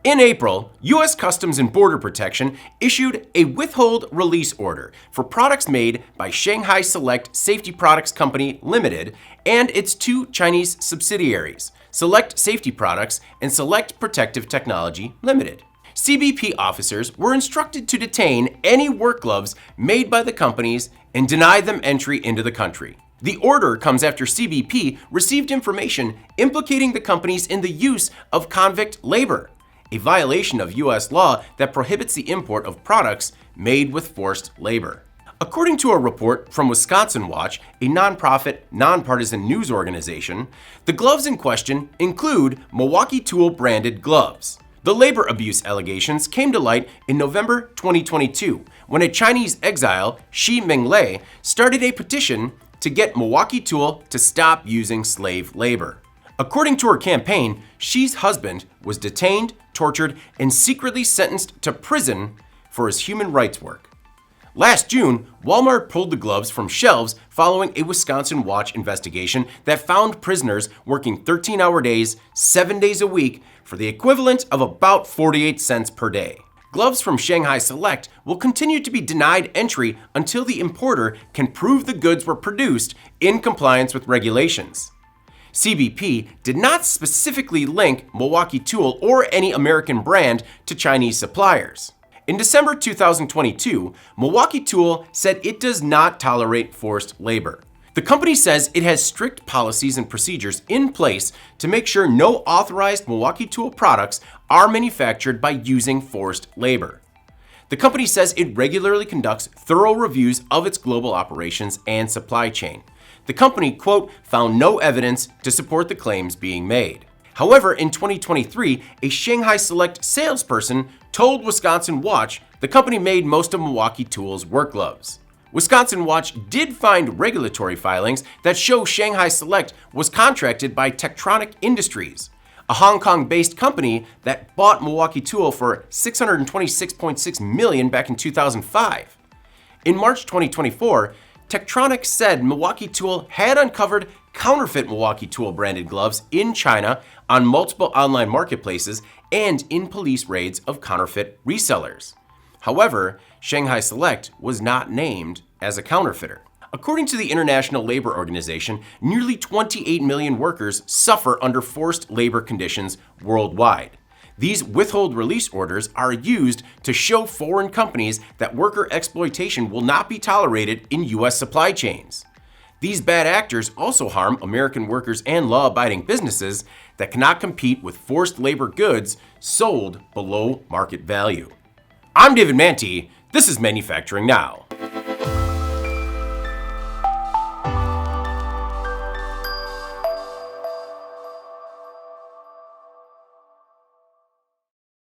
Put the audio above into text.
In April, U.S. Customs and Border Protection issued a Withhold Release Order for products made by Shanghai Select Safety Products Company Limited and its two Chinese subsidiaries, Select Safety Products and Select Protective Technology Limited. CBP officers were instructed to detain any work gloves made by the companies and deny them entry into the country. The order comes after CBP received information implicating the companies in the use of convict labor, a violation of U.S. law that prohibits the import of products made with forced labor. According to a report from Wisconsin Watch, a nonprofit, nonpartisan news organization, the gloves in question include Milwaukee Tool branded gloves. The labor abuse allegations came to light in November 2022 when a Chinese exile, Shi Minglei, started a petition to get Milwaukee Tool to stop using slave labor. According to her campaign, Shi's husband was detained, tortured, and secretly sentenced to prison for his human rights work. Last June, Walmart pulled the gloves from shelves following a Wisconsin Watch investigation that found prisoners working 13-hour days, 7 days a week, for the equivalent of about 48 cents per day. Gloves from Shanghai Select will continue to be denied entry until the importer can prove the goods were produced in compliance with regulations. CBP did not specifically link Milwaukee Tool or any American brand to Chinese suppliers. In December 2022, Milwaukee Tool said it does not tolerate forced labor. The company says it has strict policies and procedures in place to make sure no authorized Milwaukee Tool products are manufactured by using forced labor. The company says it regularly conducts thorough reviews of its global operations and supply chain. The company, quote, found no evidence to support the claims being made. However, in 2023, a Shanghai Select salesperson told Wisconsin Watch the company made most of Milwaukee Tool's work gloves. Wisconsin Watch did find regulatory filings that show Shanghai Select was contracted by Tektronic Industries, a Hong Kong-based company that bought Milwaukee Tool for $626.6 million back in 2005. In March 2024, Tektronic said Milwaukee Tool had uncovered counterfeit Milwaukee Tool branded gloves in China on multiple online marketplaces and in police raids of counterfeit resellers. However, Shanghai Select was not named as a counterfeiter. According to the International Labor Organization, nearly 28 million workers suffer under forced labor conditions worldwide. These withhold release orders are used to show foreign companies that worker exploitation will not be tolerated in U.S. supply chains. These bad actors also harm American workers and law-abiding businesses that cannot compete with forced labor goods sold below market value. I'm David Mantey. This is Manufacturing Now.